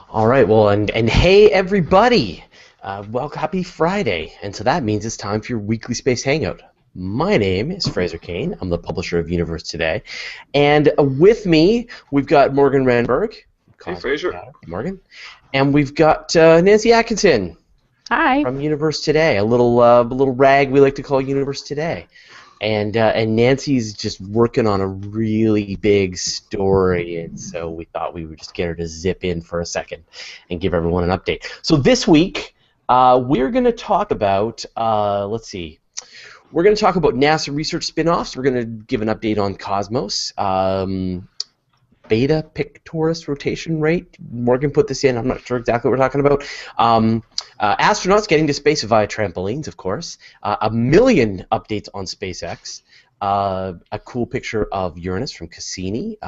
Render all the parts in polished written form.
All right, well, and hey, everybody. Well, happy Friday. And so that means it's time for your weekly Space Hangout. My name is Fraser Cain. I'm the publisher of Universe Today. And with me, we've got Morgan Randberg. Hey, Fraser. Morgan. And we've got Nancy Atkinson Hi. from Universe Today, a little rag we like to call Universe Today. And Nancy's just working on a really big story, and so we thought we would just get her to zip in for a second and give everyone an update. So this week, we're going to talk about, let's see, we're going to talk about NASA research spin-offs. We're going to give an update on Cosmos. Beta Pictoris rotation rate. Morgan put this in. I'm not sure exactly what we're talking about. Astronauts getting to space via trampolines, of course. A million updates on SpaceX. A cool picture of Uranus from Cassini.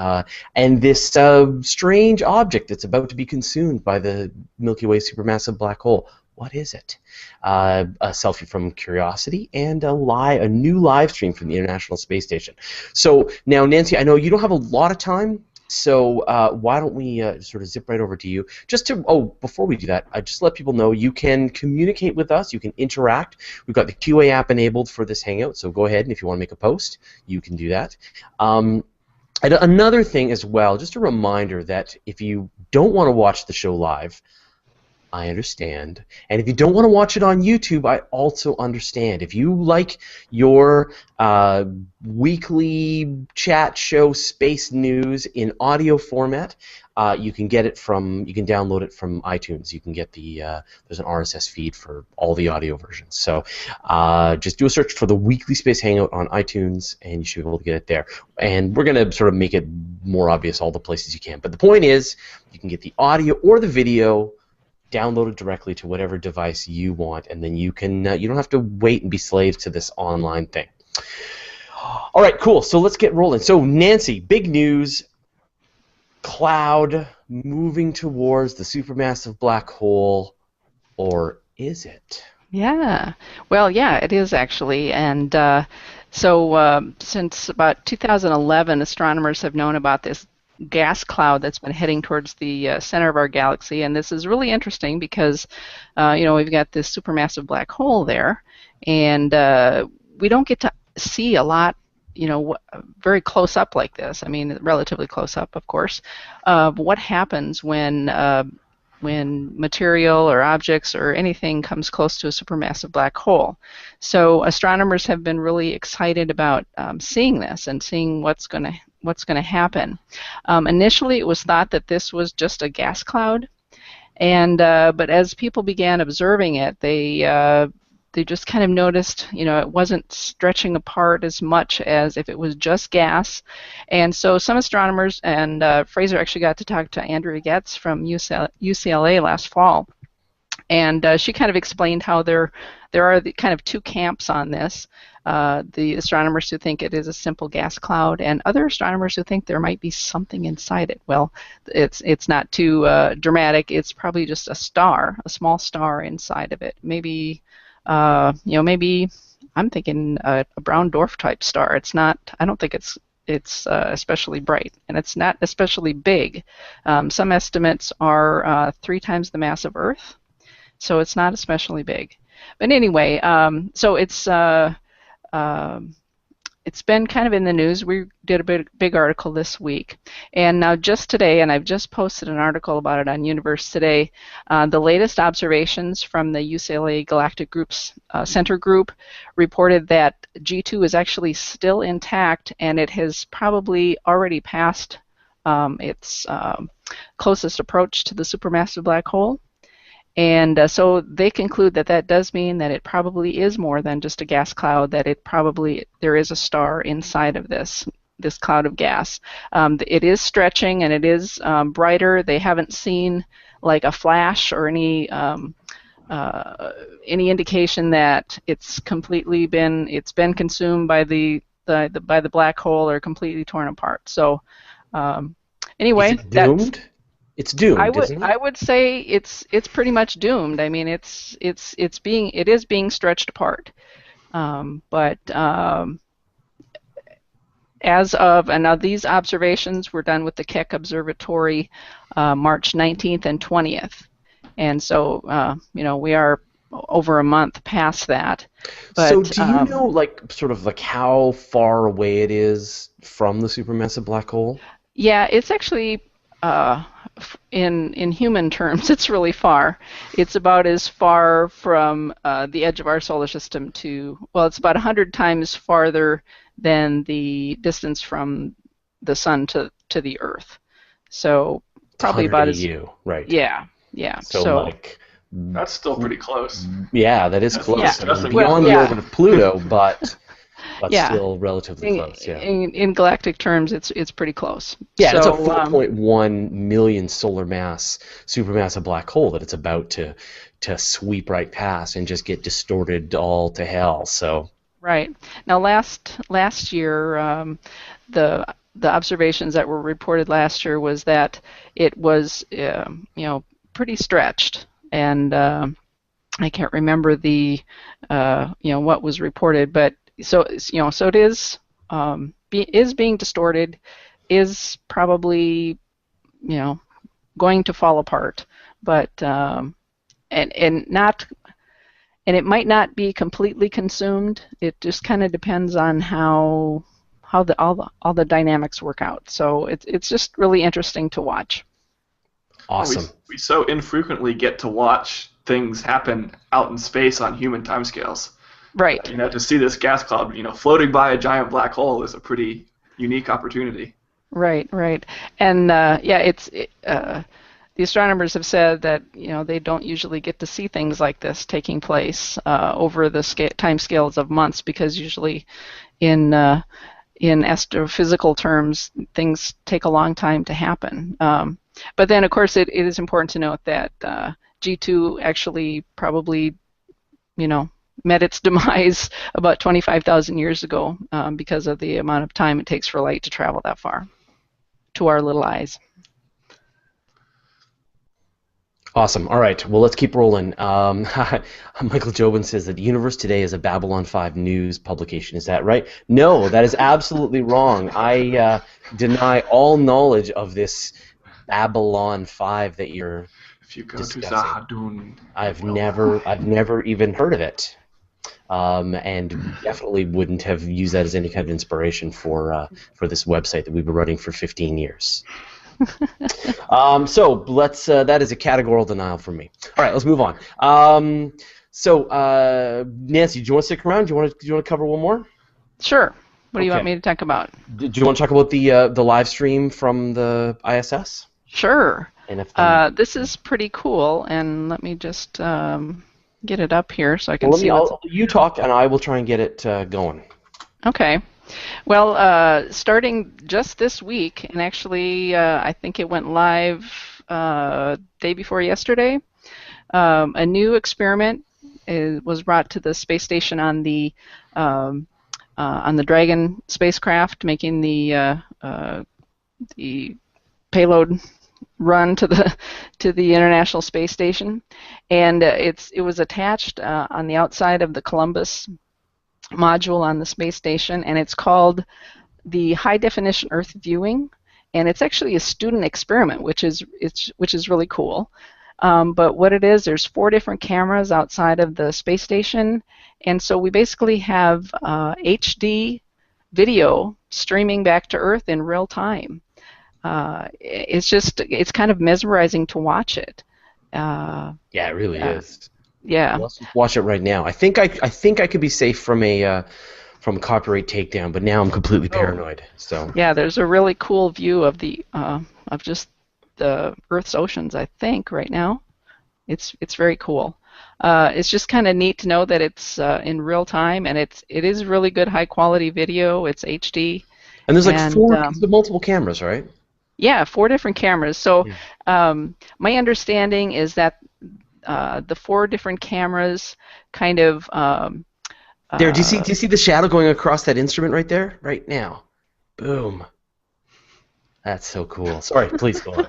And this strange object that's about to be consumed by the Milky Way supermassive black hole. What is it? A selfie from Curiosity and a new live stream from the International Space Station. So now, Nancy, I know you don't have a lot of time. So why don't we sort of zip right over to you? Before we do that, I just let people know you can communicate with us, you can interact. We've got the QA app enabled for this Hangout, so go ahead and if you want to make a post, you can do that. And another thing as well, just a reminder that if you don't want to watch the show live, I understand. And if you don't want to watch it on YouTube, I also understand. If you like your weekly chat show space news in audio format, you can download it from iTunes. You can get there's an RSS feed for all the audio versions. So just do a search for the Weekly Space Hangout on iTunes, and you should be able to get it there. And we're going to sort of make it more obvious all the places you can. But the point is, you can get the audio or the video download it directly to whatever device you want, and then you can you don't have to wait and be slaves to this online thing. All right, cool. So let's get rolling. So Nancy, big news: cloud moving towards the supermassive black hole, or is it? Yeah. Well, yeah, it is actually. And so since about 2011, astronomers have known about this gas cloud that's been heading towards the center of our galaxy, and this is really interesting because we've got this supermassive black hole there, and we don't get to see a lot, very close up like this. I mean, relatively close up, of course. What happens when material or objects or anything comes close to a supermassive black hole? So astronomers have been really excited about seeing this and seeing what's going to happen. Initially, it was thought that this was just a gas cloud, and but as people began observing it, they just kind of noticed, it wasn't stretching apart as much as if it was just gas. And so some astronomers, and Fraser actually got to talk to Andrea Getz from UCLA last fall, and she kind of explained how there are kind of two camps on this. The astronomers who think it is a simple gas cloud, and other astronomers who think there might be something inside it. Well, it's not too dramatic. It's probably just a small star inside of it. Maybe, maybe I'm thinking a brown dwarf type star. It's not. I don't think it's especially bright, and it's not especially big. Some estimates are 3 times the mass of Earth, so it's not especially big. But anyway, so it's been kind of in the news. We did a big article this week, and now just today, and I've just posted an article about it on Universe Today, the latest observations from the UCLA Galactic Group's Center Group reported that G2 is actually still intact, and it has probably already passed its closest approach to the supermassive black hole. And so they conclude that that does mean that it probably is more than just a gas cloud, that there is a star inside of this cloud of gas. It is stretching, and it is brighter. They haven't seen like a flash or any indication that it's been consumed by the black hole or completely torn apart. So anyway, is it doomed? It's doomed, isn't it? I would say it's pretty much doomed. I mean, it is being stretched apart, but As of, and now these observations were done with the Keck Observatory March 19th and 20th. And so, we are over a month past that. But, so do you know, like, sort of like how far away it is from the supermassive black hole? Yeah, it's actually, in human terms, it's really far. It's about as far from the edge of our solar system to, well, it's about 100 times farther than the distance from the sun to the Earth. So probably about as, AU, right? Yeah. So like, that's still pretty close. yeah, that is close. Yeah. I mean, beyond the orbit of Pluto, but yeah, still relatively close. Yeah. In galactic terms, it's pretty close. Yeah, so, it's a 4.1 million solar mass supermassive black hole that it's about to sweep right past and just get distorted all to hell. So. Right. Now, last year, the observations that were reported last year was that it was, pretty stretched, and I can't remember the, what was reported, but so it is being distorted, is probably, going to fall apart, but and not. And it might not be completely consumed. It just kind of depends on how all the dynamics work out. So it's just really interesting to watch. Awesome. We so infrequently get to watch things happen out in space on human timescales. Right. To see this gas cloud, floating by a giant black hole is a pretty unique opportunity. Right. And the astronomers have said that they don't usually get to see things like this taking place over the time scales of months, because usually in astrophysical terms things take a long time to happen. But then of course it is important to note that G2 actually probably met its demise about 25,000 years ago because of the amount of time it takes for light to travel that far to our little eyes. Awesome. All right. Well, let's keep rolling. Michael Jobin says that Universe Today is a Babylon 5 news publication. Is that right? No, that is absolutely wrong. I deny all knowledge of this Babylon 5 that you're If you go discussing. to Zahadun, I've never even heard of it, and definitely wouldn't have used that as any kind of inspiration for this website that we've been running for 15 years. So let's. That is a categorical denial from me. All right, let's move on. So Nancy, do you want to stick around? Do you want to cover one more? Sure. What do you want me to talk about? Do you want to talk about the live stream from the ISS? Sure. And if this is pretty cool, and let me just get it up here so I can see. You talk, and I will try and get it going. Okay. Well, starting just this week, and actually I think it went live day before yesterday, a new experiment was brought to the space station on the Dragon spacecraft, making the payload run to the International Space Station, and it was attached on the outside of the Columbus module on the space station, and it's called the High Definition Earth Viewing, and it's actually a student experiment, which is really cool. But what it is, there's 4 different cameras outside of the space station, and so we basically have HD video streaming back to Earth in real time. It's kind of mesmerizing to watch it. Yeah, it really is. Yeah. Let's watch it right now. I think I could be safe from a copyright takedown, but now I'm completely paranoid. So yeah, there's a really cool view of just the Earth's oceans, I think, right now. It's very cool. It's just kind of neat to know that it's in real time, and it is really good high quality video. It's HD. And there's like 4 multiple cameras, right? Yeah, 4 different cameras. So my understanding is that the 4 different cameras kind of there. Do you see the shadow going across that instrument right there? Right now. Boom. That's so cool. Sorry, please go on.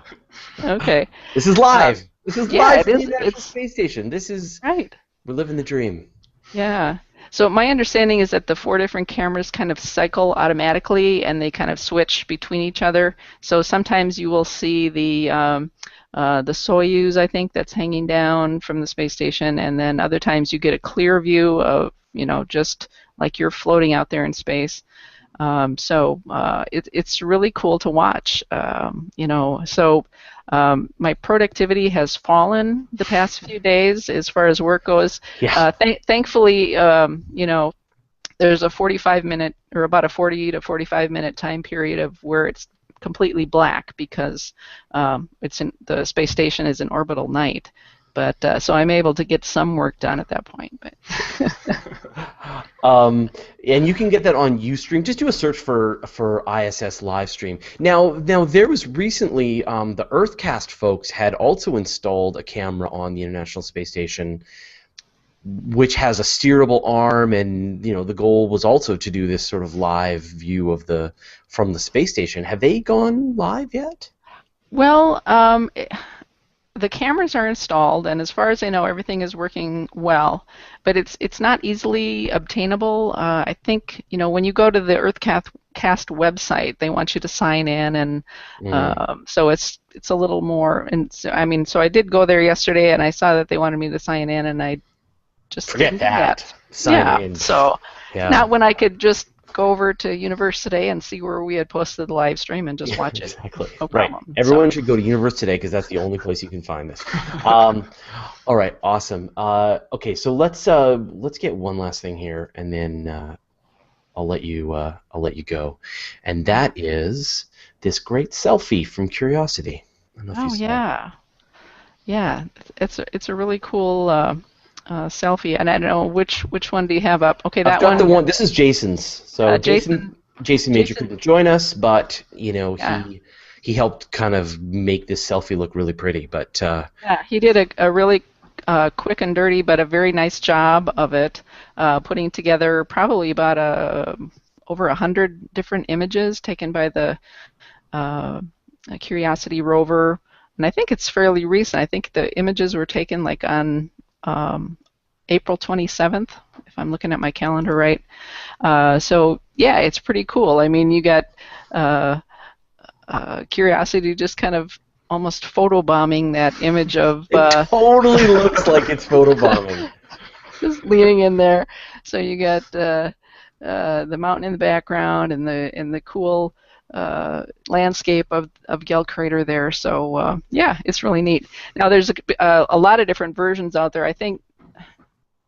Okay. This is live. This is live from the International Space Station. This is right. We're living the dream. Yeah. So my understanding is that the 4 different cameras kind of cycle automatically, and they kind of switch between each other. So sometimes you will see the Soyuz, I think, that's hanging down from the space station, and then other times you get a clear view of, just like you're floating out there in space. It's really cool to watch. My productivity has fallen the past few days as far as work goes. Yeah. Thankfully, there's a 45-minute or about a 40 to 45-minute time period of where it's completely black because the space station is in orbital night. But so I'm able to get some work done at that point. But and you can get that on Ustream. Just do a search for ISS live stream. Now there was recently the EarthCast folks had also installed a camera on the International Space Station, which has a steerable arm, and the goal was also to do this sort of live view from the space station. Have they gone live yet? Well, the cameras are installed, and as far as I know, everything is working well. But it's not easily obtainable. I think when you go to the EarthCast website, they want you to sign in, and so it's a little more. And so I did go there yesterday, and I saw that they wanted me to sign in, and I just forget that. Sign in. So not when I could just go over to Universe Today and see where we had posted the live stream and just watch it. Exactly. No problem. Right. Everyone should go to Universe Today because that's the only place you can find this. All right. Awesome. Okay. So let's get one last thing here, and then I'll let you go, and that is this great selfie from Curiosity. I don't know if you saw it. Yeah. It's a really cool. Selfie, and I don't know which one do you have up? Okay, that I've got one. the one. This is Jason's. So Jason Major couldn't join us, but he helped kind of make this selfie look really pretty. But he did a really quick and dirty, but a very nice job of it, putting together probably about over 100 different images taken by the Curiosity rover, and I think it's fairly recent. I think the images were taken like on April 27th, if I'm looking at my calendar right. So yeah, it's pretty cool. I mean, you got Curiosity just kind of almost photobombing that image of. It totally looks like it's photobombing. Just leaning in there. So you got the mountain in the background and the cool landscape of Gell Crater there. So yeah, it's really neat. Now there's a lot of different versions out there. I think,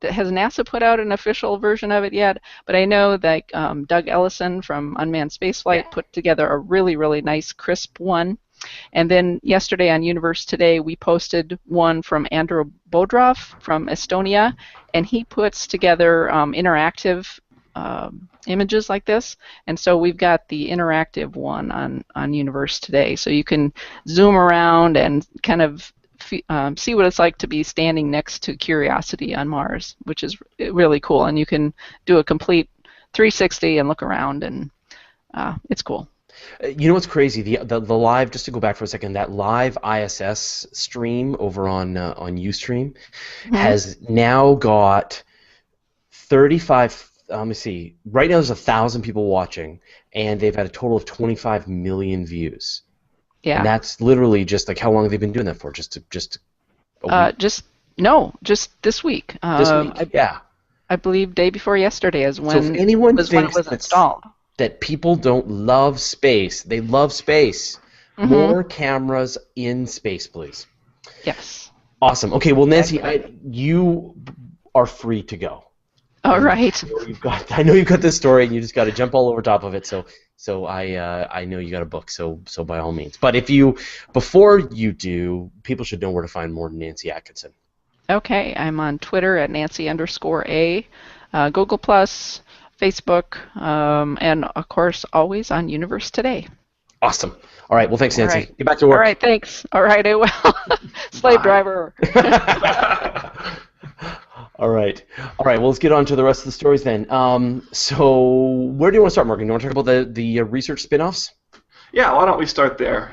has NASA put out an official version of it yet? But I know that Doug Ellison from Unmanned Spaceflight put together a really, really nice, crisp one. And then yesterday on Universe Today, we posted one from Andrew Bodrov from Estonia, and he puts together interactive images like this, and so we've got the interactive one on Universe Today, so you can zoom around and kind of see what it's like to be standing next to Curiosity on Mars, which is really cool, and you can do a complete 360 and look around, and it's cool. You know what's crazy? The live, just to go back for a second, that live ISS stream over on Ustream has now got 35. Let me see. Right now, there's 1,000 people watching, and they've had a total of 25 million views. Yeah. And that's literally just like how long have they been doing that for? Just a week? Just this week. This week. I believe day before yesterday is when. So if anyone when thinks it was installed. That people don't love space, they love space. More cameras in space, please. Yes. Awesome. Okay. Well, Nancy, you are free to go. All right. I know you've got this story, and you just got to jump all over top of it. So I know you got a book. So by all means. But before you do, people should know where to find more Nancy Atkinson. Okay, I'm on Twitter at Nancy_A, Google+, Facebook, and of course always on Universe Today. Awesome. All right. Well, thanks, Nancy. Right. Get back to work. All right. Thanks. All right. I will. Slave driver. All right. Well, let's get on to the rest of the stories then. So where do you want to start, Morgan? Do you want to talk about the research spin-offs? Yeah, why don't we start there?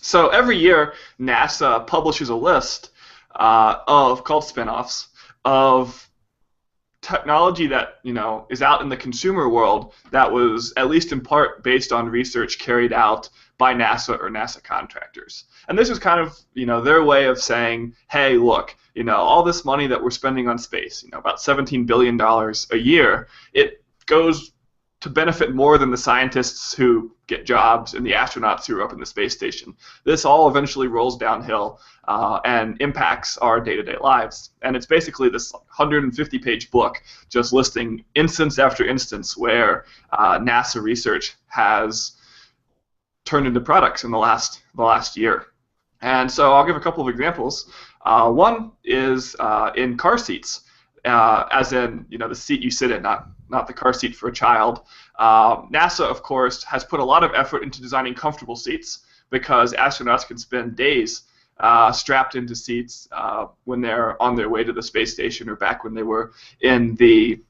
So every year, NASA publishes a list called spin-offs of technology that is out in the consumer world that was at least in part based on research carried out by NASA or NASA contractors. And this is kind of their way of saying, hey, look, all this money that we're spending on space, about $17 billion a year, it goes to benefit more than the scientists who get jobs and the astronauts who are up in the space station. This all eventually rolls downhill and impacts our day-to-day lives. And it's basically this 150-page book just listing instance after instance where NASA research has turned into products in the last year. And so I'll give a couple of examples. One is in car seats, as in the seat you sit in, not the car seat for a child. NASA, of course, has put a lot of effort into designing comfortable seats because astronauts can spend days strapped into seats when they're on their way to the space station or back when they were in the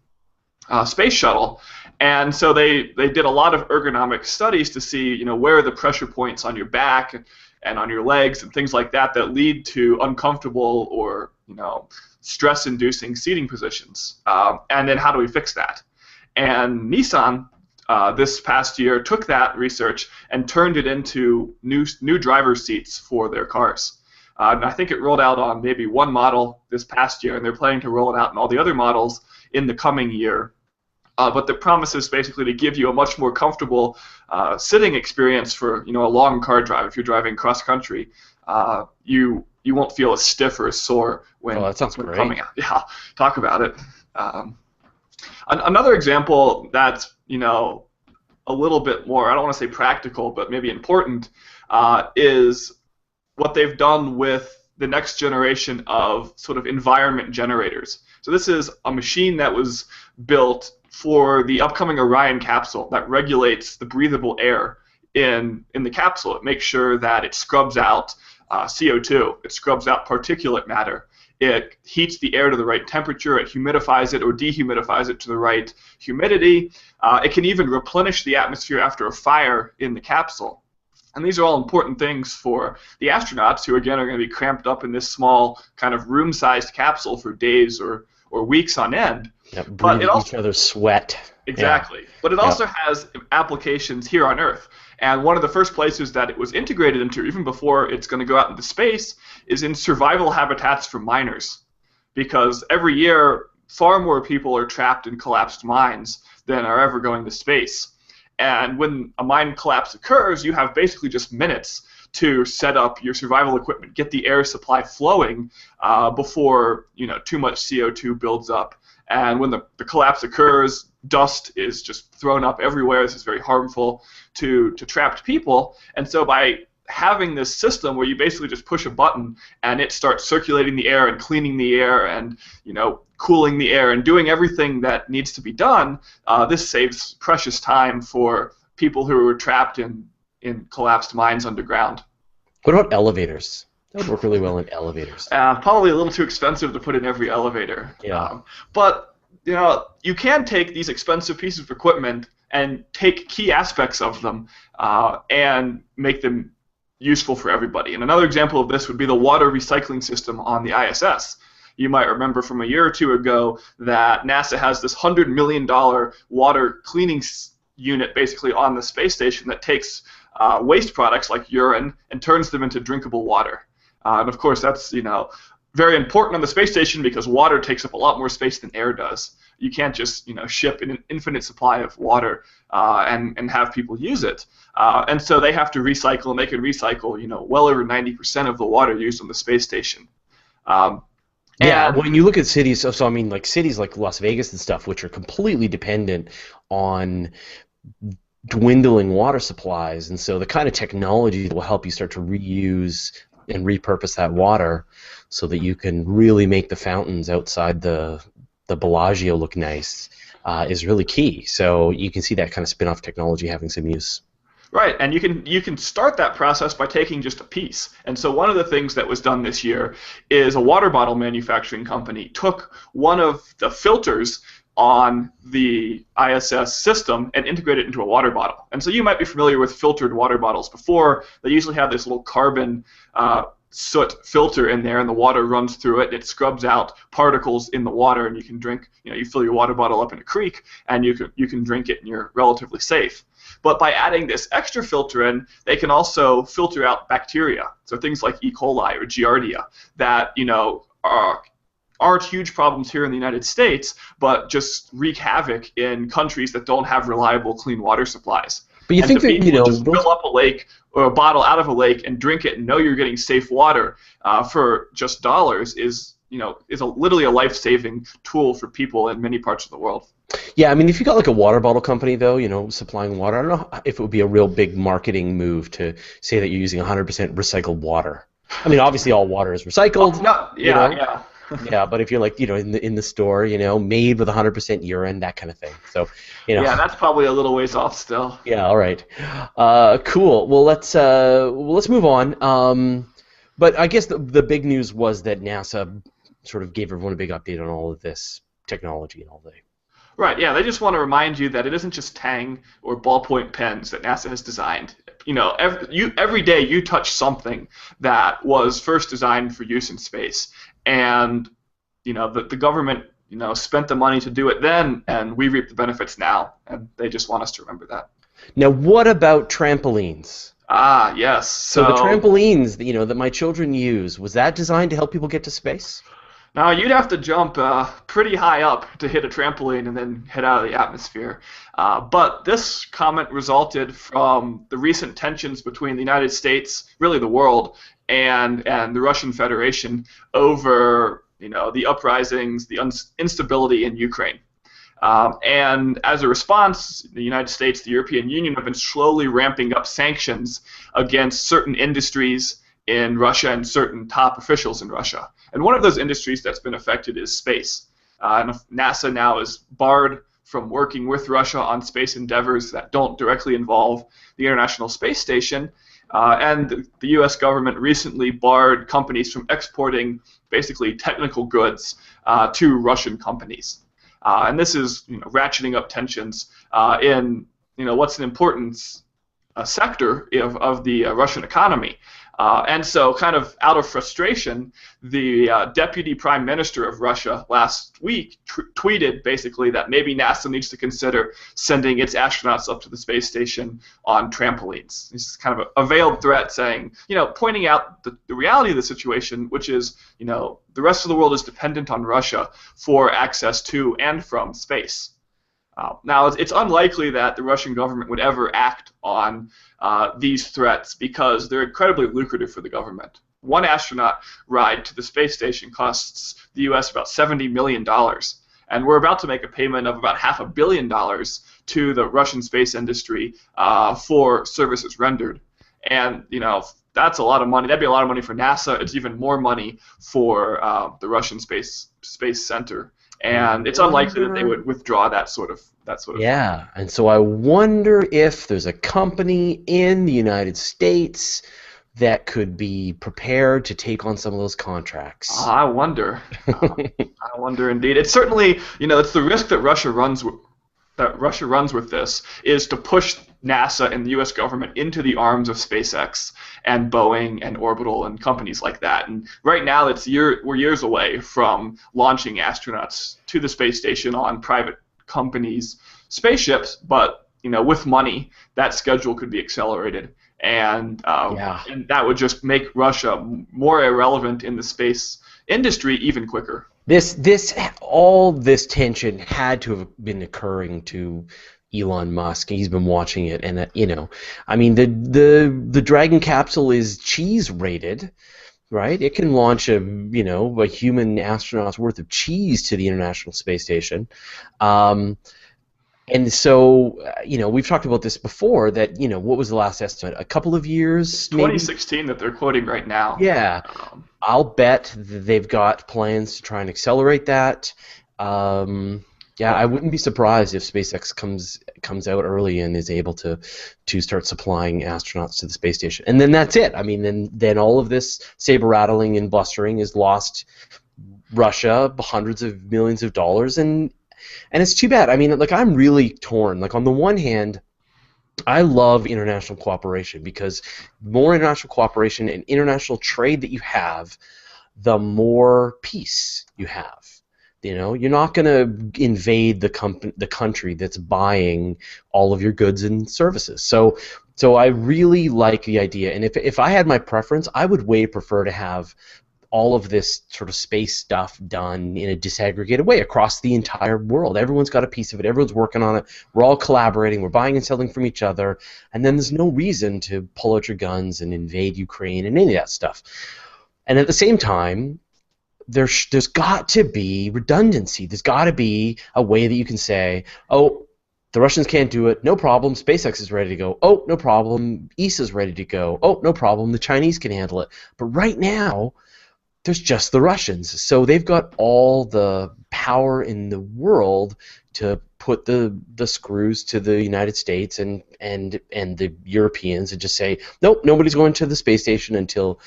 space shuttle. And so they did a lot of ergonomic studies to see where are the pressure points on your back and on your legs and things like that that lead to uncomfortable or stress-inducing seating positions. And then how do we fix that? And Nissan this past year took that research and turned it into new driver's seats for their cars. And I think it rolled out on maybe one model this past year, and they're planning to roll it out in all the other models in the coming year. But the promise is basically to give you a much more comfortable sitting experience for a long car drive. If you're driving cross country, you won't feel as stiff or as sore when, that sounds when great. coming out. Yeah, talk about it. Another example that's a little bit more, I don't want to say practical, but maybe important, is what they've done with the next generation of sort of environment generators. So this is a machine that was built for the upcoming Orion capsule that regulates the breathable air in the capsule. It makes sure that it scrubs out CO2, it scrubs out particulate matter, it heats the air to the right temperature, it humidifies it or dehumidifies it to the right humidity. It can even replenish the atmosphere after a fire in the capsule. And these are all important things for the astronauts who, again, are going to be cramped up in this small kind of room-sized capsule for days or weeks on end. Yeah, breathing each other's sweat. Exactly. Yeah. But it also has applications here on Earth. And one of the first places that it was integrated into, even before it's going to go out into space, is in survival habitats for miners. Because every year, far more people are trapped in collapsed mines than are ever going to space. And when a mine collapse occurs, you have basically just minutes to set up your survival equipment, get the air supply flowing before too much CO2 builds up. And when the collapse occurs, dust is just thrown up everywhere. This is very harmful to trapped people. And so by having this system where you basically just push a button and it starts circulating the air and cleaning the air and cooling the air and doing everything that needs to be done, this saves precious time for people who are trapped in collapsed mines underground. What about elevators? That would work really well in elevators. Probably a little too expensive to put in every elevator. Yeah. But you can take these expensive pieces of equipment and take key aspects of them and make them useful for everybody. And another example of this would be the water recycling system on the ISS. You might remember from a year or two ago that NASA has this $100 million water cleaning unit basically on the space station that takes waste products like urine and turns them into drinkable water. And of course, that's very important on the space station because water takes up a lot more space than air does. You can't just ship an infinite supply of water and have people use it. And so they have to recycle, and they can recycle well over 90% of the water used on the space station. Yeah, when you look at cities, so I mean, like cities like Las Vegas and stuff, which are completely dependent on dwindling water supplies, and so the kind of technology that will help you start to reuse and repurpose that water so that you can really make the fountains outside the Bellagio look nice is really key. So you can see that kind of spin-off technology having some use. Right, and you can start that process by taking just a piece. And so one of the things that was done this year is a water bottle manufacturing company took one of the filters on the ISS system and integrated it into a water bottle. And so you might be familiar with filtered water bottles before. They usually have this little carbon soot filter in there, and the water runs through it. It scrubs out particles in the water, and you can drink. You fill your water bottle up in a creek, and you can drink it, and you're relatively safe. But by adding this extra filter in, they can also filter out bacteria. So things like E. coli or Giardia that aren't huge problems here in the United States, but just wreak havoc in countries that don't have reliable clean water supplies. But you think that just fill up a lake or a bottle out of a lake and drink it and know you're getting safe water for just dollars is literally a life-saving tool for people in many parts of the world. Yeah, I mean, if you got like a water bottle company, though, supplying water, I don't know if it would be a real big marketing move to say that you're using 100% recycled water. I mean, obviously all water is recycled. Yeah. Yeah, but if you're like, in the store, made with 100% urine, that kind of thing. So, Yeah, that's probably a little ways off still. Yeah, all right. Cool. Well, let's move on. But I guess the big news was that NASA sort of gave everyone a big update on all of this technology and all that. Right, yeah, they just want to remind you that it isn't just Tang or ballpoint pens that NASA has designed. Every day you touch something that was first designed for use in space. And, the government, spent the money to do it then, and we reap the benefits now. And they just want us to remember that. Now, what about trampolines? Ah, yes. So the trampolines, that my children use, was that designed to help people get to space? Now, you'd have to jump pretty high up to hit a trampoline and then head out of the atmosphere. But this comment resulted from the recent tensions between the United States, really the world, and the Russian Federation over the uprisings, the instability in Ukraine. And as a response, the United States, the European Union have been slowly ramping up sanctions against certain industries in Russia and certain top officials in Russia. And one of those industries that's been affected is space. And NASA now is barred from working with Russia on space endeavors that don't directly involve the International Space Station. And the U.S. government recently barred companies from exporting basically technical goods to Russian companies. And this is ratcheting up tensions in what's an important sector of the Russian economy. And so, kind of out of frustration, the deputy prime minister of Russia last week tweeted basically that maybe NASA needs to consider sending its astronauts up to the space station on trampolines. This is kind of a veiled threat saying, pointing out the reality of the situation, which is, the rest of the world is dependent on Russia for access to and from space. Now, it's unlikely that the Russian government would ever act on these threats because they're incredibly lucrative for the government. One astronaut ride to the space station costs the U.S. about $70 million, and we're about to make a payment of about $500 million to the Russian space industry for services rendered. And, that's a lot of money. That'd be a lot of money for NASA. It's even more money for the Russian Space Center. And it's unlikely that they would withdraw that sort of. Yeah, and so I wonder if there's a company in the United States that could be prepared to take on some of those contracts. I wonder. I wonder indeed. It's certainly, it's the risk that Russia runs with this is to push NASA and the U.S. government into the arms of SpaceX and Boeing and Orbital and companies like that. And right now, we're years away from launching astronauts to the space station on private companies' spaceships. But with money, that schedule could be accelerated, and that would just make Russia more irrelevant in the space industry even quicker. All this tension had to have been occurring to Elon Musk. He's been watching it, and I mean, the Dragon capsule is cheese rated, right? It can launch a human astronaut's worth of cheese to the International Space Station. And so, we've talked about this before, that, what was the last estimate? A couple of years, maybe? 2016 that they're quoting right now. Yeah. I'll bet they've got plans to try and accelerate that. I wouldn't be surprised if SpaceX comes out early and is able to start supplying astronauts to the space station. And then that's it. I mean, then all of this saber-rattling and blustering is lost Russia hundreds of millions of dollars, and it's too bad. I mean, I'm really torn. On the one hand, I love international cooperation because more international cooperation and international trade that you have, the more peace you have. You know, you're not going to invade the country that's buying all of your goods and services. So I really like the idea. And if I had my preference, I would way prefer to have all of this sort of space stuff done in a disaggregated way across the entire world. Everyone's got a piece of it. Everyone's working on it. We're all collaborating. We're buying and selling from each other. And then there's no reason to pull out your guns and invade Ukraine and any of that stuff. And at the same time, there's got to be redundancy. There's got to be a way that you can say, oh, the Russians can't do it. No problem. SpaceX is ready to go. Oh, no problem. ESA's ready to go. Oh, no problem. The Chinese can handle it. But right now, there's just the Russians. So they've got all the power in the world to put the screws to the United States and the Europeans and just say, nope, nobody's going to the space station until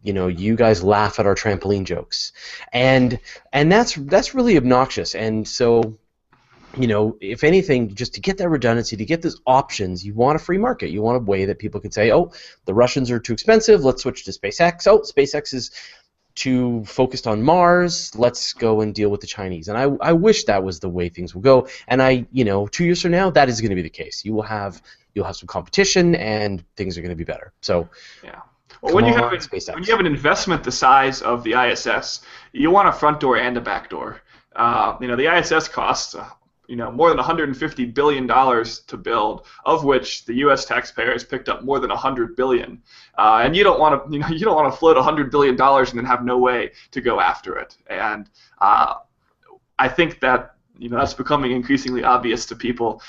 you guys laugh at our trampoline jokes. And that's really obnoxious. And so, if anything, just to get that redundancy, to get those options, you want a free market. You want a way that people can say, oh, the Russians are too expensive, let's switch to SpaceX. Oh, SpaceX is too focused on Mars, let's go and deal with the Chinese. And I wish that was the way things will go. And 2 years from now, that is going to be the case. You'll have some competition, and things are going to be better. So, yeah. Well, when you have an investment the size of the ISS, you want a front door and a back door. The ISS costs more than $150 billion to build, of which the U.S. taxpayer has picked up more than $100 billion. And you don't want to float $100 billion and then have no way to go after it. And I think that that's becoming increasingly obvious to people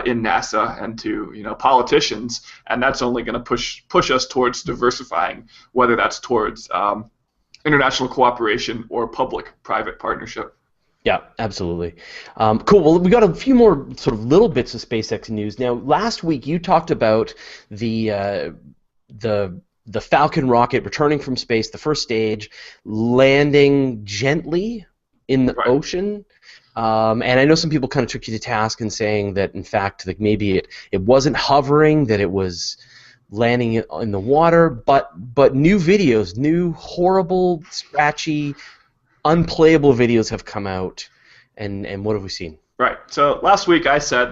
in NASA and to politicians, and that's only going to push us towards diversifying, whether that's towards international cooperation or public-private partnership. Yeah, absolutely. Cool. Well, we got a few more sort of little bits of SpaceX news. Now, last week you talked about the Falcon rocket returning from space, the first stage, landing gently in the ocean. And I know some people kind of took you to task in saying that, in fact, like maybe it wasn't hovering, that it was landing in the water. But new videos, new horrible, scratchy, unplayable videos have come out, and what have we seen? Right. So last week I said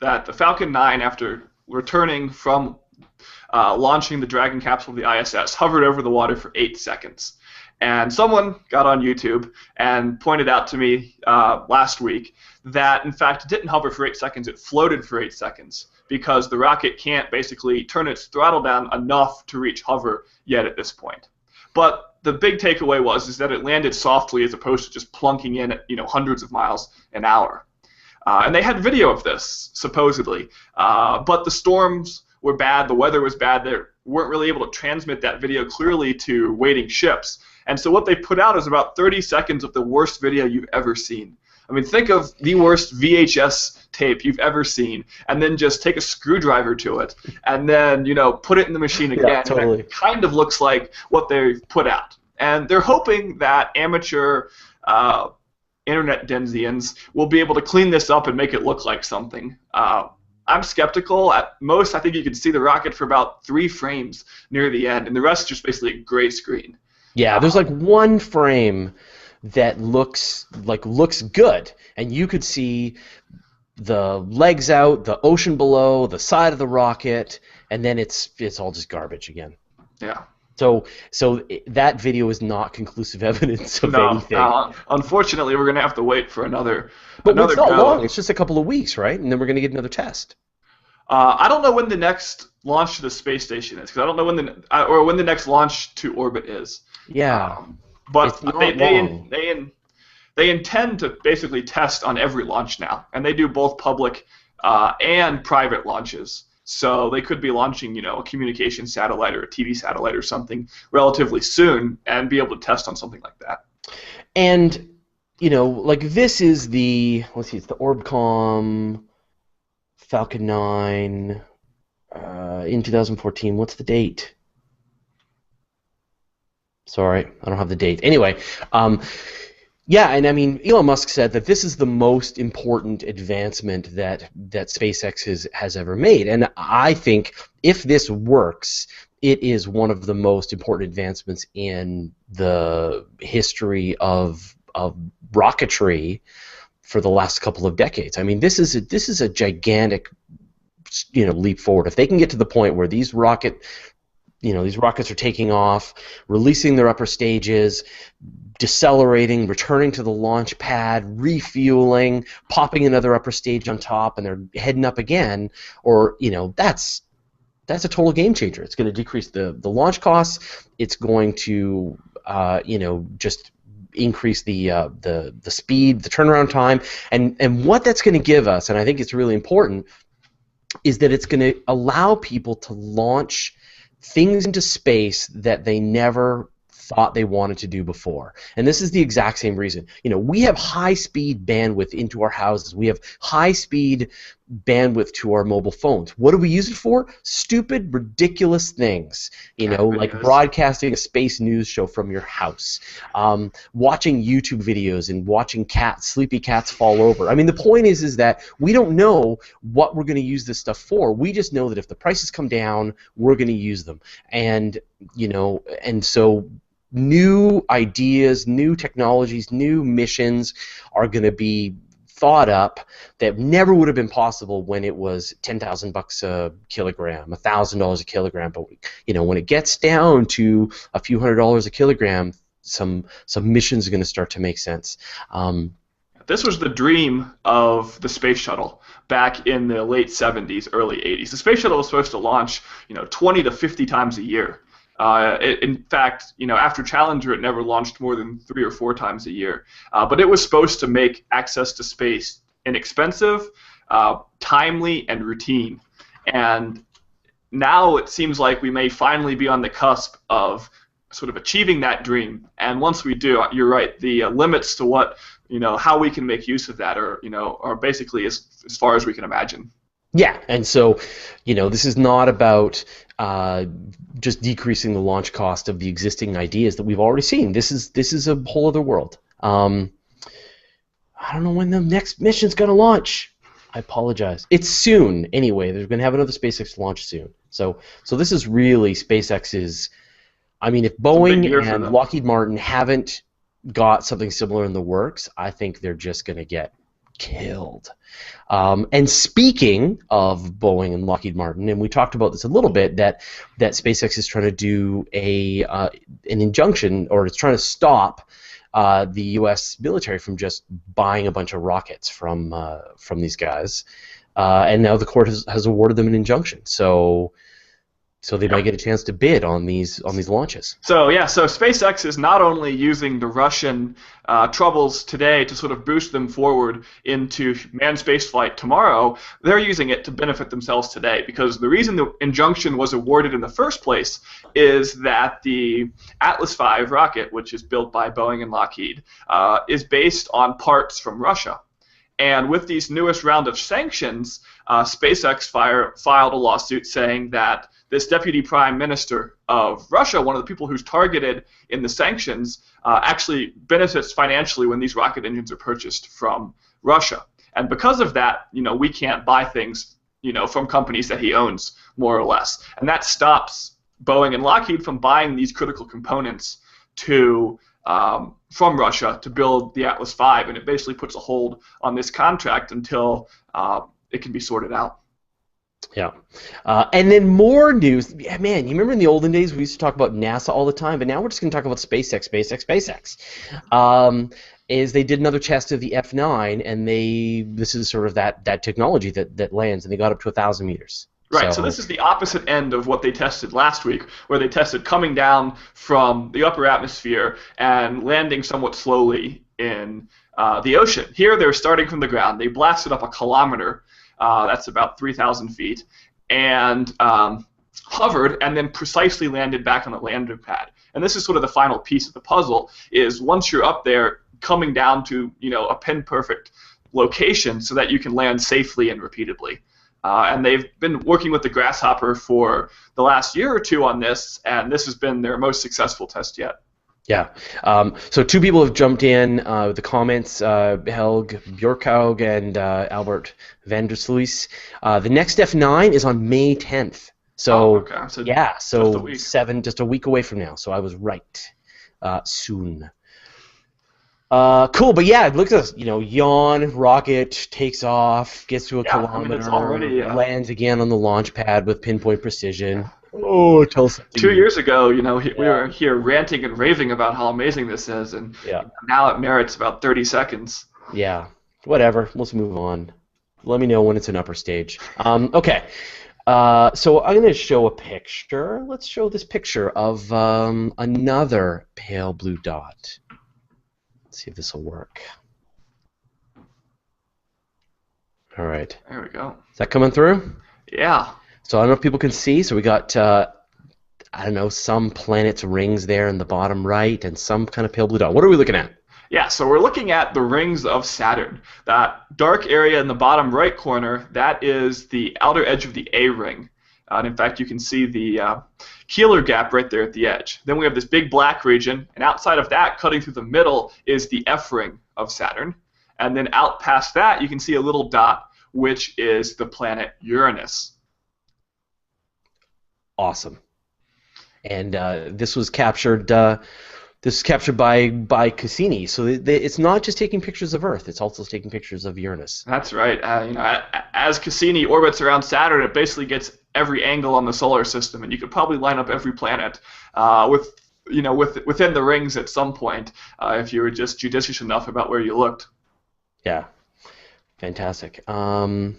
that the Falcon 9, after returning from launching the Dragon capsule of the ISS, hovered over the water for 8 seconds. And someone got on YouTube and pointed out to me last week that, in fact, it didn't hover for 8 seconds, it floated for 8 seconds, because the rocket can't basically turn its throttle down enough to reach hover yet at this point. But the big takeaway is that it landed softly as opposed to just plunking in at hundreds of miles an hour. And they had video of this, supposedly. But the storms were bad, the weather was bad, they weren't really able to transmit that video clearly to waiting ships. And so what they put out is about 30 seconds of the worst video you've ever seen. I mean, think of the worst VHS tape you've ever seen, and then just take a screwdriver to it, and then put it in the machine again. Yeah, totally. And it kind of looks like what they've put out. And they're hoping that amateur internet denzians will be able to clean this up and make it look like something. I'm skeptical. At most, I think you can see the rocket for about 3 frames near the end, and the rest is just basically a gray screen. Yeah, there's like one frame that looks good, and you could see the legs out, the ocean below, the side of the rocket, and then it's all just garbage again. Yeah. So that video is not conclusive evidence of anything. Unfortunately, we're going to have to wait for another. But it's not long. It's just a couple of weeks, right? And then we're going to get another test. I don't know when the next launch to the space station is, because I don't know when the next launch to orbit is. Yeah. But they intend to basically test on every launch now, and they do both public and private launches. So they could be launching, a communication satellite or a TV satellite or something relatively soon, and be able to test on something like that. And this is it's the Orbcomm Falcon 9 in 2014. What's the date? Sorry, I don't have the date. Anyway, Yeah, and I mean, Elon Musk said that this is the most important advancement that SpaceX has ever made, and I think if this works, it is one of the most important advancements in the history of rocketry for the last couple of decades. I mean, this is a gigantic, leap forward. If they can get to the point where these rockets are taking off, releasing their upper stages, decelerating, returning to the launch pad, refueling, popping another upper stage on top, and they're heading up again, or that's a total game changer. It's going to decrease the launch costs. It's going to just increase the speed, the turnaround time, and what that's going to give us, and I think it's really important, is that it's going to allow people to launch things into space that they never thought they wanted to do before. And this is the exact same reason. We have high-speed bandwidth into our houses. We have high-speed bandwidth to our mobile phones. What do we use it for? Stupid, ridiculous things. Like broadcasting a space news show from your house, watching YouTube videos and watching sleepy cats fall over. I mean, the point is that we don't know what we're going to use this stuff for. We just know that if the prices come down, we're going to use them. And so new ideas, new technologies, new missions are going to be thought up that never would have been possible when it was $10,000 a kilogram, $1,000 a kilogram. But when it gets down to a few $100s a kilogram, some missions are going to start to make sense. This was the dream of the space shuttle back in the late 70s, early 80s. The space shuttle was supposed to launch 20 to 50 times a year. In fact, after Challenger, it never launched more than 3 or 4 times a year. But it was supposed to make access to space inexpensive, timely, and routine. And now it seems like we may finally be on the cusp of sort of achieving that dream. And once we do, you're right, the limits to what, how we can make use of that are basically as far as we can imagine. Yeah, and so, this is not about just decreasing the launch cost of the existing ideas that we've already seen. This is a whole other world. I don't know when the next mission's going to launch. I apologize. It's soon, anyway. They're going to have another SpaceX launch soon. So this is really SpaceX's. I mean, if Boeing and Lockheed Martin haven't got something similar in the works, I think they're just going to get killed. And speaking of Boeing and Lockheed Martin, and we talked about this a little bit, that SpaceX is trying to do an injunction, or it's trying to stop the U.S. military from just buying a bunch of rockets from these guys, and now the court has awarded them an injunction. So they might get a chance to bid on these launches. So SpaceX is not only using the Russian troubles today to sort of boost them forward into manned spaceflight tomorrow, they're using it to benefit themselves today, because the reason the injunction was awarded in the first place is that the Atlas V rocket, which is built by Boeing and Lockheed, is based on parts from Russia. And with these newest round of sanctions, SpaceX filed a lawsuit saying that this deputy prime minister of Russia, one of the people who's targeted in the sanctions, actually benefits financially when these rocket engines are purchased from Russia. And because of that, we can't buy things, from companies that he owns, more or less. And that stops Boeing and Lockheed from buying these critical components from Russia to build the Atlas V, and it basically puts a hold on this contract until it can be sorted out. Yeah. And then more news. Yeah, man, you remember in the olden days we used to talk about NASA all the time, but now we're just going to talk about SpaceX. Is they did another test of the F9, and this is sort of that technology that lands, and they got up to 1,000 meters. Right, so this is the opposite end of what they tested last week, where they tested coming down from the upper atmosphere and landing somewhat slowly in the ocean. Here they're starting from the ground. They blasted up 1 kilometer, that's about 3,000 feet, and hovered and then precisely landed back on the landing pad. And this is sort of the final piece of the puzzle, is once you're up there, coming down to a pin-perfect location so that you can land safely and repeatedly. And they've been working with the Grasshopper for the last year or two on this, and this has been their most successful test yet. Yeah. So two people have jumped in with the comments, Helg Bjorkhaug and Albert Vandersluis. The next F9 is on May 10th. So, okay. So yeah, just a week. just a week away from now. So I was right. Soon. Cool, but yeah, look at this. Yawn rocket takes off, gets to a kilometer, it's already, lands again on the launch pad with pinpoint precision. Oh, tell us something. 2 years ago, we were here ranting and raving about how amazing this is, and now it merits about 30 seconds. Yeah, whatever. Let's move on. Let me know when it's an upper stage. Okay. So I'm going to show a picture. Let's show this picture of another pale blue dot. Let's see if this will work. All right. There we go. Is that coming through? Yeah. So I don't know if people can see. So we got, I don't know, some planet's rings there in the bottom right and some kind of pale blue dot. What are we looking at? Yeah, so we're looking at the rings of Saturn. That dark area in the bottom right corner, that is the outer edge of the A ring. And in fact, you can see the Keeler gap right there at the edge. Then we have this big black region, and outside of that, cutting through the middle, is the F ring of Saturn. And then out past that, you can see a little dot, which is the planet Uranus. Awesome. And this was captured. This is captured by Cassini, so it's not just taking pictures of Earth; it's also taking pictures of Uranus. That's right. As Cassini orbits around Saturn, it basically gets every angle on the solar system, and you could probably line up every planet within the rings at some point if you were just judicious enough about where you looked. Yeah, fantastic. All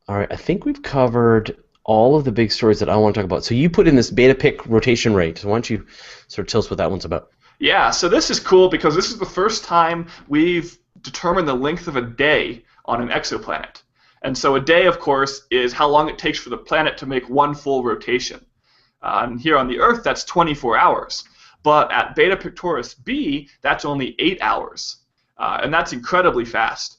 right, I think we've covered all of the big stories that I want to talk about. So you put in this beta pick rotation rate. So why don't you sort of tell us what that one's about? Yeah, so this is cool because this is the first time we've determined the length of a day on an exoplanet. And so a day, of course, is how long it takes for the planet to make one full rotation. And here on the Earth, that's 24 hours. But at Beta Pictoris b, that's only 8 hours. And that's incredibly fast.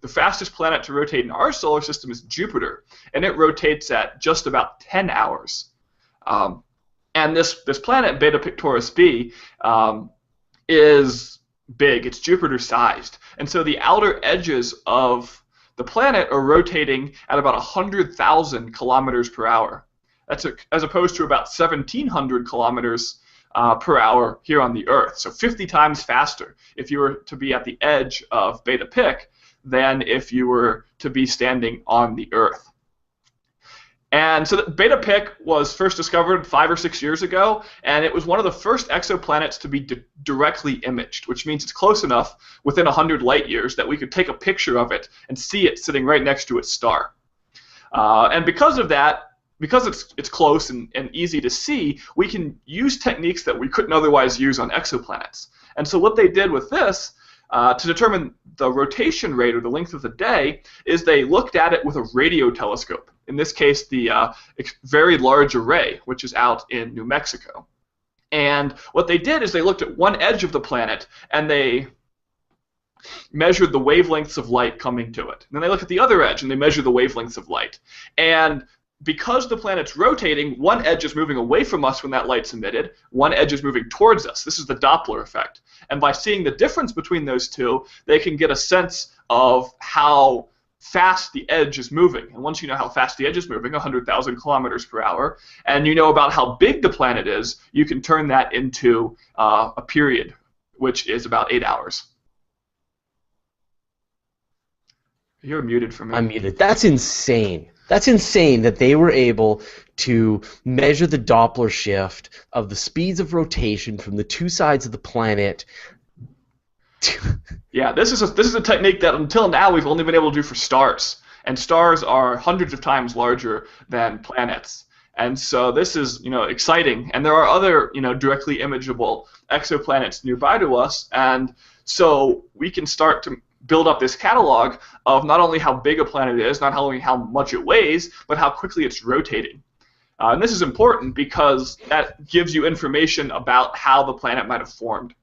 The fastest planet to rotate in our solar system is Jupiter, and it rotates at just about 10 hours. And this planet, Beta Pictoris b, is big. It's Jupiter-sized. And so the outer edges of the planet are rotating at about 100,000 kilometers per hour. That's as opposed to about 1,700 kilometers per hour here on the Earth. So 50 times faster if you were to be at the edge of Beta Pic than if you were to be standing on the Earth. And so the Beta Pic was first discovered 5 or 6 years ago, and it was one of the first exoplanets to be directly imaged, which means it's close enough within 100 light years that we could take a picture of it and see it sitting right next to its star. And because of that, because it's close and easy to see, we can use techniques that we couldn't otherwise use on exoplanets. And so what they did with this, to determine the rotation rate or the length of the day, is they looked at it with a radio telescope. In this case, the Very Large Array, which is out in New Mexico. And what they did is they looked at one edge of the planet and they measured the wavelengths of light coming to it. And then they look at the other edge and they measure the wavelengths of light. And because the planet's rotating, one edge is moving away from us when that light's emitted, one edge is moving towards us. This is the Doppler effect. And by seeing the difference between those two, they can get a sense of how fast the edge is moving. And once you know how fast the edge is moving, 100,000 kilometers per hour, and you know about how big the planet is, you can turn that into a period, which is about 8 hours. You're muted for me. I'm muted. That's insane. That's insane that they were able to measure the Doppler shift of the speeds of rotation from the two sides of the planet. Yeah, this is a technique that until now we've only been able to do for stars, and stars are hundreds of times larger than planets. And so this is, exciting. And there are other, directly imageable exoplanets nearby to us, and so we can start to build up this catalog of not only how big a planet is, not only how much it weighs, but how quickly it's rotating. And this is important because that gives you information about how the planet might have formed.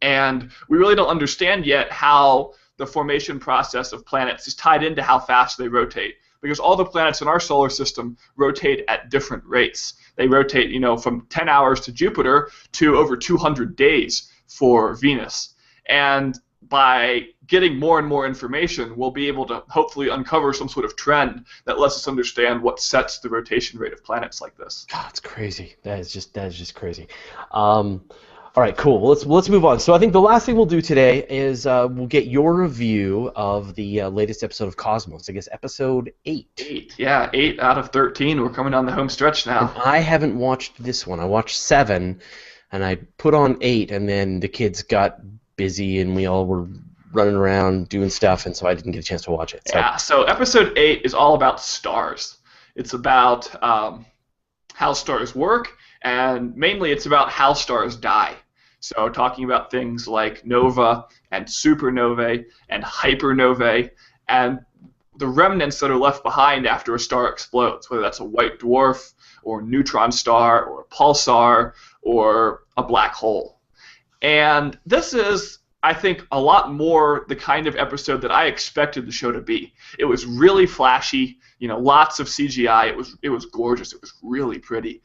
And we really don't understand yet how the formation process of planets is tied into how fast they rotate, because all the planets in our solar system rotate at different rates. They rotate, from 10 hours to Jupiter to over 200 days for Venus. And by getting more and more information, we'll be able to hopefully uncover some sort of trend that lets us understand what sets the rotation rate of planets like this. God, it's crazy. That is just crazy. All right, cool. Well, let's move on. So I think the last thing we'll do today is we'll get your review of the latest episode of Cosmos. I guess episode 8. 8, yeah, 8 out of 13. We're coming down the home stretch now. And I haven't watched this one. I watched 7, and I put on 8, and then the kids got busy, and we all were running around doing stuff, and so I didn't get a chance to watch it. Yeah. So episode 8 is all about stars. It's about how stars work, and mainly it's about how stars die. So talking about things like nova and supernovae and hypernovae and the remnants that are left behind after a star explodes, whether that's a white dwarf or a neutron star or a pulsar or a black hole. And this is, I think, a lot more the kind of episode that I expected the show to be. It was really flashy, lots of CGI. It was gorgeous. It was really pretty.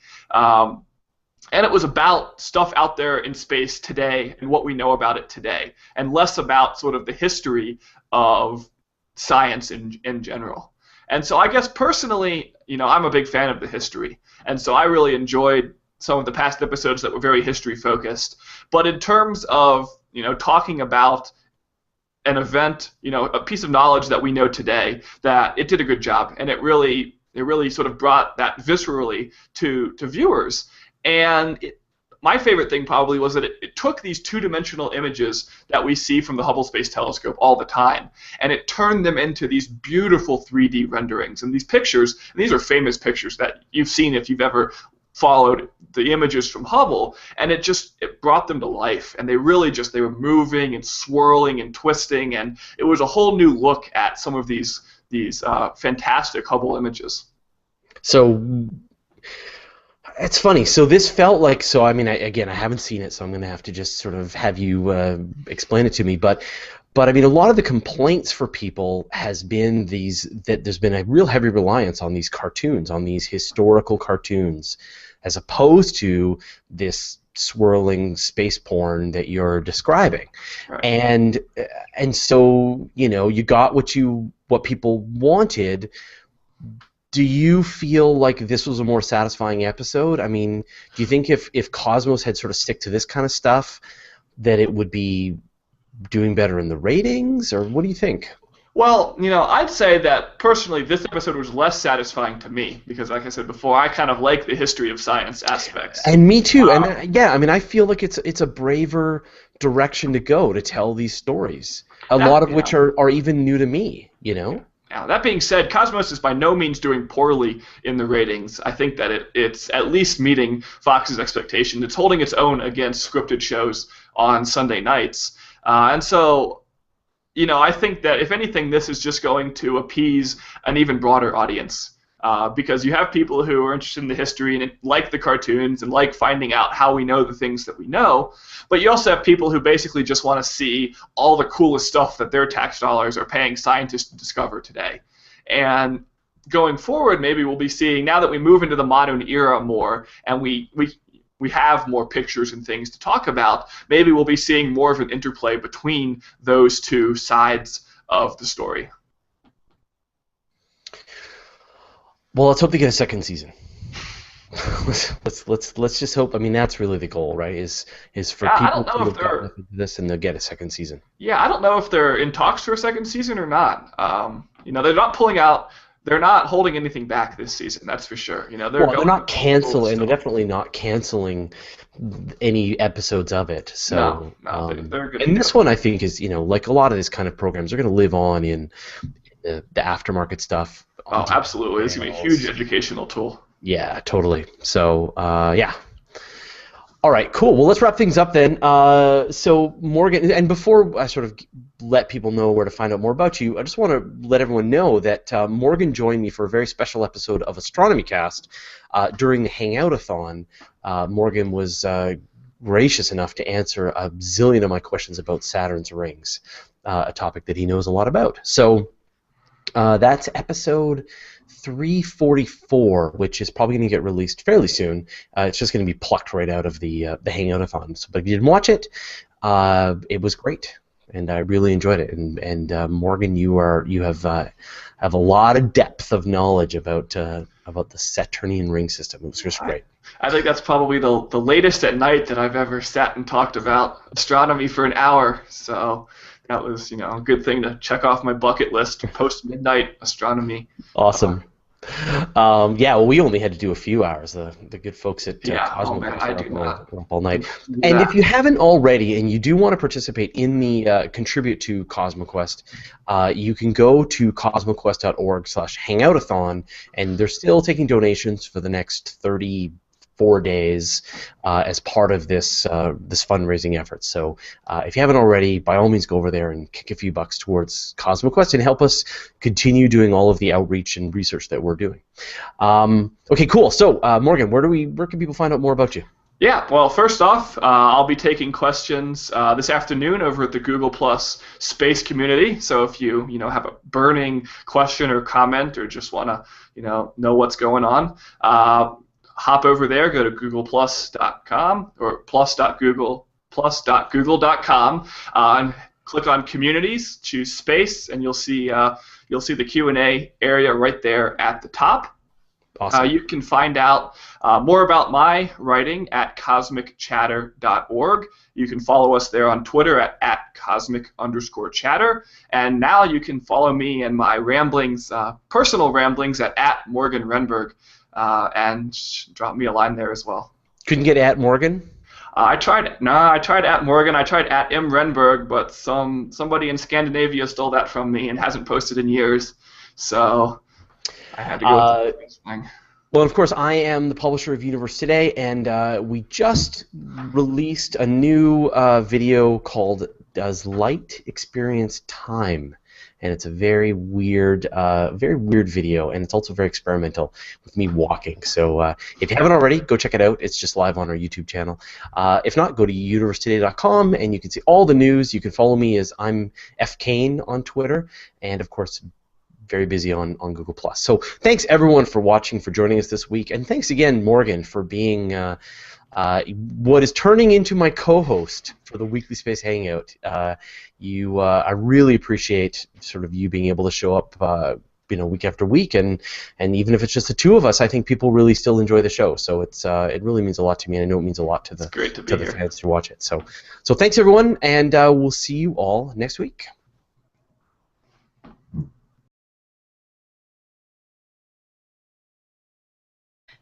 And it was about stuff out there in space today and what we know about it today, and less about sort of the history of science in general. And so I guess personally, I'm a big fan of the history. And so I really enjoyed some of the past episodes that were very history focused. But in terms of, talking about an event, a piece of knowledge that we know today, that it did a good job. And it really sort of brought that viscerally to viewers. And my favorite thing probably was that it took these two-dimensional images that we see from the Hubble Space Telescope all the time, and it turned them into these beautiful 3D renderings. And these pictures, and these are famous pictures that you've seen if you've ever followed the images from Hubble, and it brought them to life. And they were moving and swirling and twisting, and it was a whole new look at some of these fantastic Hubble images. So it's funny. So this felt like, I haven't seen it, so I'm going to have to just sort of have you explain it to me. But I mean, a lot of the complaints for people has been that there's been a real heavy reliance on these cartoons, on these historical cartoons, as opposed to this swirling space porn that you're describing. Right. And so, you got what people wanted. Do you feel like this was a more satisfying episode? I mean, do you think if Cosmos had sort of stick to this kind of stuff, that it would be doing better in the ratings, or what do you think? Well, I'd say that personally this episode was less satisfying to me because, like I said before, I kind of like the history of science aspects. And me too. I feel like it's a braver direction to go to tell these stories, a lot of which are even new to me, Now, that being said, Cosmos is by no means doing poorly in the ratings. I think that it's at least meeting Fox's expectations. It's holding its own against scripted shows on Sunday nights. And so, I think that if anything, this is just going to appease an even broader audience. Because you have people who are interested in the history and like the cartoons and like finding out how we know the things that we know, but you also have people who basically just want to see all the coolest stuff that their tax dollars are paying scientists to discover today. And going forward, maybe we'll be seeing, now that we move into the modern era more and we have more pictures and things to talk about, maybe we'll be seeing more of an interplay between those two sides of the story. Well, let's hope they get a second season. let's just hope. I mean, that's really the goal, right? Is for people to look at this and they'll get a second season. Yeah, I don't know if they're in talks for a second season or not. They're not pulling out. They're not holding anything back this season. That's for sure. They're not canceling. They're definitely not canceling any episodes of it. So, they're good. And this one, I think, is like a lot of these kind of programs are going to live on in the aftermarket stuff. Oh, absolutely. It's going to be a huge educational tool. Yeah, totally. So, yeah. All right, cool. Well, let's wrap things up then. So, Morgan, and before I sort of let people know where to find out more about you, I just want to let everyone know that Morgan joined me for a very special episode of Astronomy Cast during the Hangout-a-thon. Morgan was gracious enough to answer a zillion of my questions about Saturn's rings, a topic that he knows a lot about. So, That's episode 344, which is probably going to get released fairly soon. It's just going to be plucked right out of the Hangout-a-thon. So, but if you didn't watch it, it was great, and I really enjoyed it. And Morgan, you have a lot of depth of knowledge about the Saturnian ring system. It was just great. I think that's probably the latest at night that I've ever sat and talked about astronomy for an hour. So that was, a good thing to check off my bucket list. Post-midnight astronomy. Awesome. Yeah, well, we only had to do a few hours. The good folks at Cosmo were up all night. And if you haven't already, and you do want to participate in the contribute to CosmoQuest, you can go to cosmoquest.org/hangoutathon, and they're still taking donations for the next 34 days as part of this fundraising effort. So if you haven't already, by all means go over there and kick a few bucks towards CosmoQuest and help us continue doing all of the outreach and research that we're doing. Okay, cool. So Morgan, where can people find out more about you? Yeah, well, first off, I'll be taking questions this afternoon over at the Google Plus Space Community. So if you have a burning question or comment or just want to know what's going on, hop over there, go to googleplus.com or plus.google.com, and click on Communities, choose Space, and you'll see the Q&A area right there at the top. Awesome. You can find out more about my writing at cosmicchatter.org. You can follow us there on Twitter at @cosmic_chatter. And now you can follow me and my ramblings, personal ramblings at Morgan Renberg, and drop me a line there as well. Couldn't get at Morgan? I tried at Morgan. I tried at M. Renberg, but somebody in Scandinavia stole that from me and hasn't posted in years. So I had to go with the thing. Well, of course, I am the publisher of Universe Today, and we just released a new video called "Does Light Experience Time?" And it's a very weird video, and it's also very experimental with me walking. So if you haven't already, go check it out. It's just live on our YouTube channel. If not, go to universetoday.com, and you can see all the news. You can follow me as I'm F. Cain on Twitter, and of course, very busy on Google+. So thanks, everyone, for watching, for joining us this week, and thanks again, Morgan, for being what is turning into my co-host for the Weekly Space Hangout. I really appreciate sort of you being able to show up, week after week, and even if it's just the two of us, I think people really still enjoy the show. So it really means a lot to me, and I know it means a lot to the fans who watch it. So thanks, everyone, and we'll see you all next week.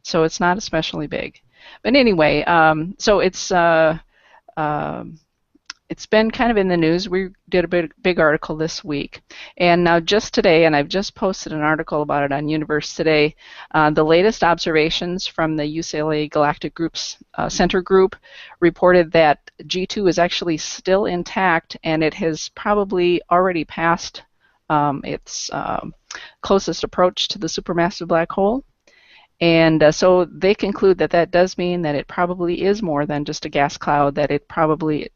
So it's not especially big. But anyway, so it's been kind of in the news. We did a big article this week. And now just today, and I've just posted an article about it on Universe Today, the latest observations from the UCLA Galactic Group's Center Group reported that G2 is actually still intact, and it has probably already passed its closest approach to the supermassive black hole. And so they conclude that does mean that it probably is more than just a gas cloud, that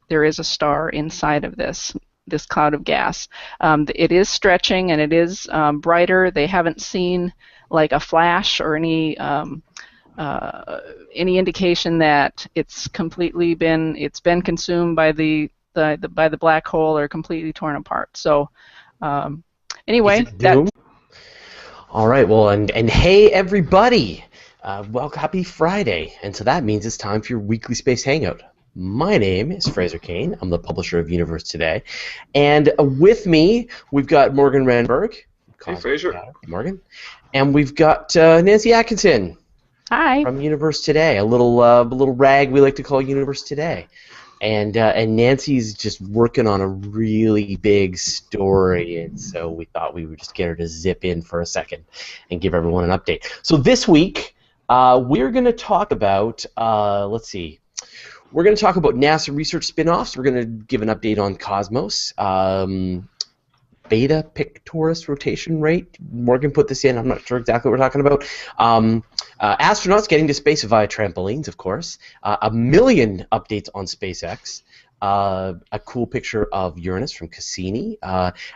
there is a star inside of this cloud of gas. It is stretching, and it is brighter. They haven't seen like a flash or any indication that it's been consumed by the black hole or completely torn apart. So anyway, all right, well, and hey, everybody, well, happy Friday, and so that means it's time for your Weekly Space Hangout. My name is Fraser Cain. I'm the publisher of Universe Today, and with me, we've got Morgan Renberg. Hey, Fraser. Morgan. And we've got Nancy Atkinson. Hi. From Universe Today, a little rag we like to call Universe Today. And Nancy's just working on a really big story, and so we thought we would just get her to zip in for a second and give everyone an update. So this week, we're going to talk about, we're going to talk about NASA research spin-offs. We're going to give an update on Cosmos. Beta Pictoris rotation rate. Morgan put this in. I'm not sure exactly what we're talking about. Astronauts getting to space via trampolines, of course. 1 million updates on SpaceX. a cool picture of Uranus from Cassini,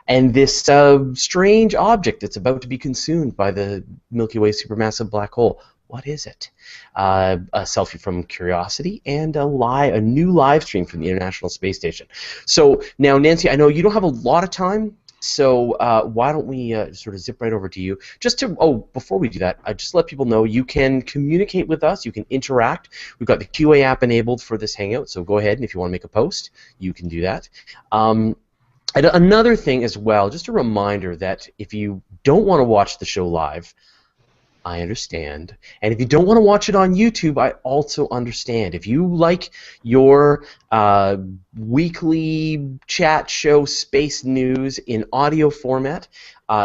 and this strange object that's about to be consumed by the Milky Way supermassive black hole. What is it? A selfie from Curiosity, and a new live stream from the International Space Station. So now, Nancy, I know you don't have a lot of time, so why don't we sort of zip right over to you? Just to, before we do that, I just let people know you can communicate with us, you can interact. We've got the QA app enabled for this Hangout, so go ahead, and if you want to make a post, you can do that. And another thing as well, just a reminder that if you don't want to watch the show live, I understand. And if you don't want to watch it on YouTube, I also understand. If you like your weekly chat show space news in audio format,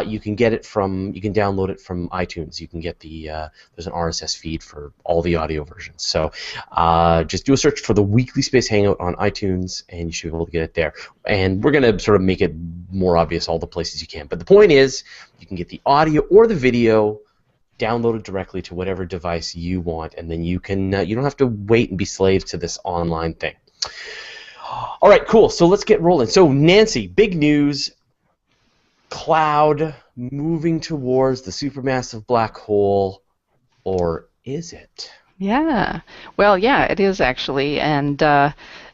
you can get it from, you can download it from iTunes. You can get the, there's an RSS feed for all the audio versions. So just do a search for the Weekly Space Hangout on iTunes, and you should be able to get it there. And we're going to sort of make it more obvious all the places you can. But the point is, you can get the audio or the video downloaded directly to whatever device you want, and then you can you don't have to wait and be slaves to this online thing. All right, cool. So let's get rolling. So Nancy, big news: cloud moving towards the supermassive black hole, or is it? Yeah. Well, yeah, it is actually, and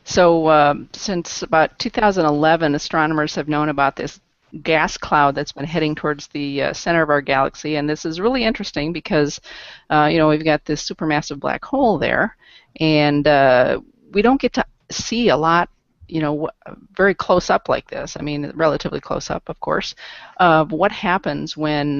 so since about 2011, astronomers have known about this gas cloud that's been heading towards the center of our galaxy, and this is really interesting because we've got this supermassive black hole there, and we don't get to see a lot very close up like this. I mean, relatively close up, of course. What happens when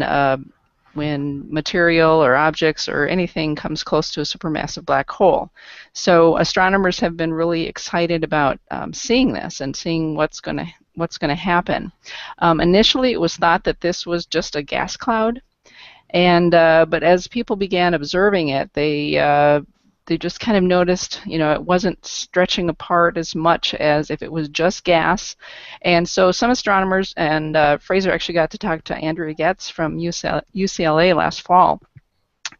material or objects or anything comes close to a supermassive black hole? So astronomers have been really excited about seeing this and seeing what's going to happen. Initially, it was thought that this was just a gas cloud, and but as people began observing it, they just kind of noticed, it wasn't stretching apart as much as if it was just gas. And so some astronomers, and Fraser actually got to talk to Andrea Getz from UCLA last fall,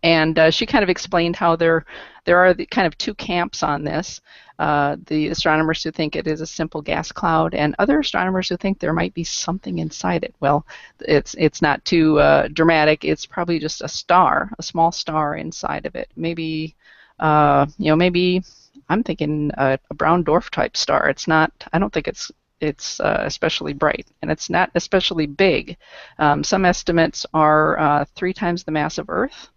and she kind of explained how there are the kind of two camps on this. The astronomers who think it is a simple gas cloud, and other astronomers who think there might be something inside it. Well, it's not too dramatic. It's probably just a star, a small star inside of it. Maybe maybe I'm thinking a brown dwarf type star. It's not. I don't think it's especially bright, and it's not especially big. Some estimates are 3 times the mass of Earth.